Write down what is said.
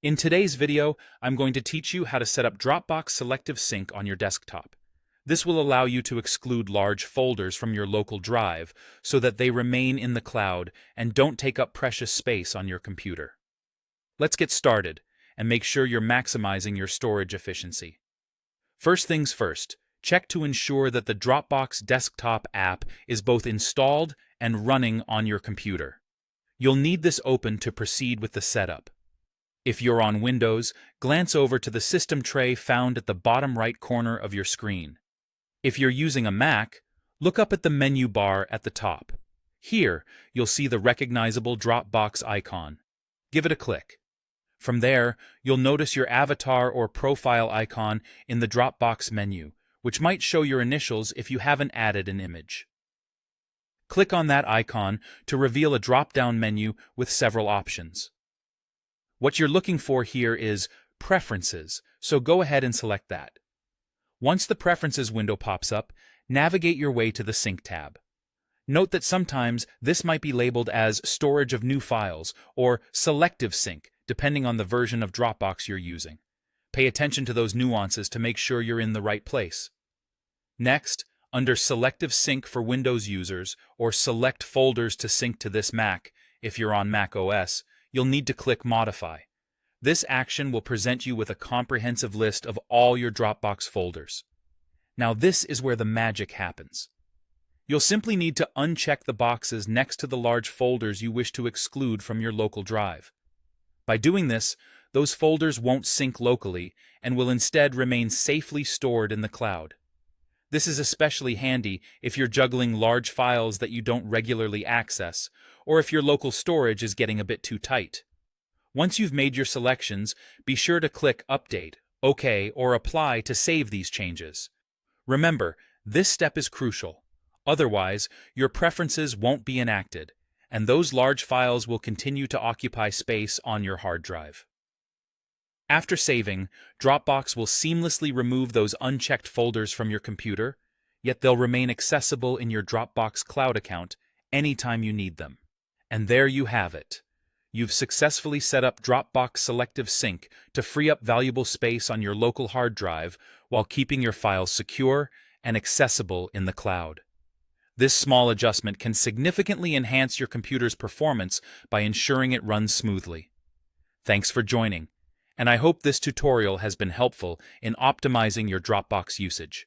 In today's video, I'm going to teach you how to set up Dropbox Selective Sync on your desktop. This will allow you to exclude large folders from your local drive so that they remain in the cloud and don't take up precious space on your computer. Let's get started and make sure you're maximizing your storage efficiency. First things first, check to ensure that the Dropbox desktop app is both installed and running on your computer. You'll need this open to proceed with the setup. If you're on Windows, glance over to the system tray found at the bottom right corner of your screen. If you're using a Mac, look up at the menu bar at the top. Here, you'll see the recognizable Dropbox icon. Give it a click. From there, you'll notice your avatar or profile icon in the Dropbox menu, which might show your initials if you haven't added an image. Click on that icon to reveal a drop-down menu with several options. What you're looking for here is Preferences, so go ahead and select that. Once the Preferences window pops up, navigate your way to the Sync tab. Note that sometimes this might be labeled as Storage of New Files or Selective Sync, depending on the version of Dropbox you're using. Pay attention to those nuances to make sure you're in the right place. Next, under Selective Sync for Windows users or Select Folders to sync to this Mac, if you're on Mac OS, you'll need to click Modify. This action will present you with a comprehensive list of all your Dropbox folders. Now this is where the magic happens. You'll simply need to uncheck the boxes next to the large folders you wish to exclude from your local drive. By doing this, those folders won't sync locally and will instead remain safely stored in the cloud. This is especially handy if you're juggling large files that you don't regularly access, or if your local storage is getting a bit too tight. Once you've made your selections, be sure to click Update, OK, or Apply to save these changes. Remember, this step is crucial. Otherwise, your preferences won't be enacted, and those large files will continue to occupy space on your hard drive. After saving, Dropbox will seamlessly remove those unchecked folders from your computer, yet they'll remain accessible in your Dropbox Cloud account anytime you need them. And there you have it. You've successfully set up Dropbox Selective Sync to free up valuable space on your local hard drive while keeping your files secure and accessible in the cloud. This small adjustment can significantly enhance your computer's performance by ensuring it runs smoothly. Thanks for joining, and I hope this tutorial has been helpful in optimizing your Dropbox usage.